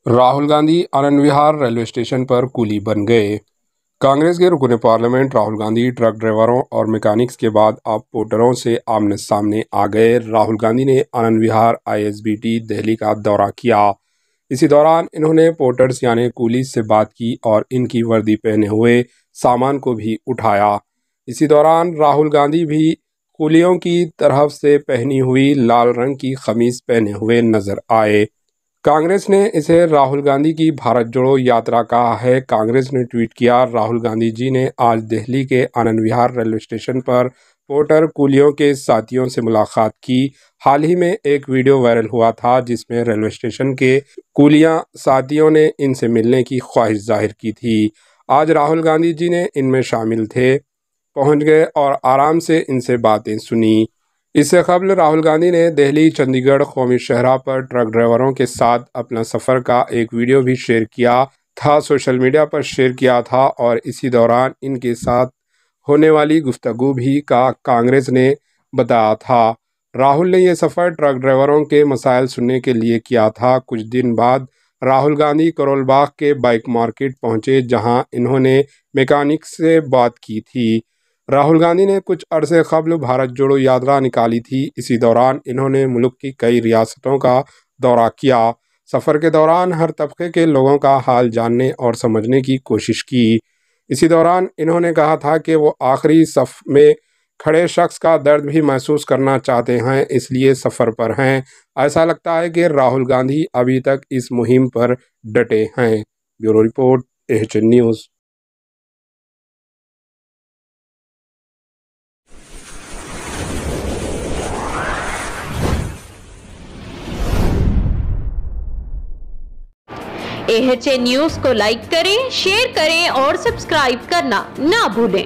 Rahul Gandhi Anand Vihar railway station पर coolie बन गए। कांग्रेस के रुकने पार्लियामेंट राहुल गांधी ट्रक ड्राइवरों और मैकेनिक्स के बाद अब पोर्टरों से आमने सामने आ गए। राहुल गांधी ने आनंद विहार आईएसबीटी दिल्ली का दौरा किया। इसी दौरान इन्होंने पोर्टर्स यानी कूलीज से बात की और इनकी वर्दी पहने हुए सामान को भी उठाया। इसी दौरान राहुल गांधी भी कूलियों की तरफ से पहनी हुई लाल रंग की कमीज पहने हुए नजर आए। कांग्रेस ने इसे राहुल गांधी की भारत जोड़ो यात्रा कहा है। कांग्रेस ने ट्वीट किया, राहुल गांधी जी ने आज दिल्ली के आनंद विहार रेलवे स्टेशन पर पोर्टर कूलियों के साथियों से मुलाकात की। हाल ही में एक वीडियो वायरल हुआ था जिसमें रेलवे स्टेशन के कूलियां साथियों ने इनसे मिलने की ख्वाहिश जाहिर की थी। आज राहुल गांधी जी ने इनमें शामिल थे, पहुंच गए और आराम से इनसे बातें सुनी। इससे कबल राहुल गांधी ने दिल्ली चंडीगढ़ कौमी शाहराह पर ट्रक ड्राइवरों के साथ अपना सफ़र का एक वीडियो भी शेयर किया था, सोशल मीडिया पर शेयर किया था और इसी दौरान इनके साथ होने वाली गुफ्तगू भी का कांग्रेस ने बताया था। राहुल ने यह सफ़र ट्रक ड्राइवरों के मसाइल सुनने के लिए किया था। कुछ दिन बाद राहुल गांधी करोल बाग के बाइक मार्केट पहुंचे जहां इन्होंने मैकेनिक्स से बात की थी। राहुल गांधी ने कुछ अरसे कबल भारत जोड़ो यात्रा निकाली थी। इसी दौरान इन्होंने मुल्क की कई रियासतों का दौरा किया। सफ़र के दौरान हर तबके के लोगों का हाल जानने और समझने की कोशिश की। इसी दौरान इन्होंने कहा था कि वो आखिरी सफ़ में खड़े शख्स का दर्द भी महसूस करना चाहते हैं, इसलिए सफ़र पर हैं। ऐसा लगता है कि राहुल गांधी अभी तक इस मुहिम पर डटे हैं। Bureau report, AHN news. AHN news को लाइक करें, शेयर करें और सब्सक्राइब करना ना भूलें।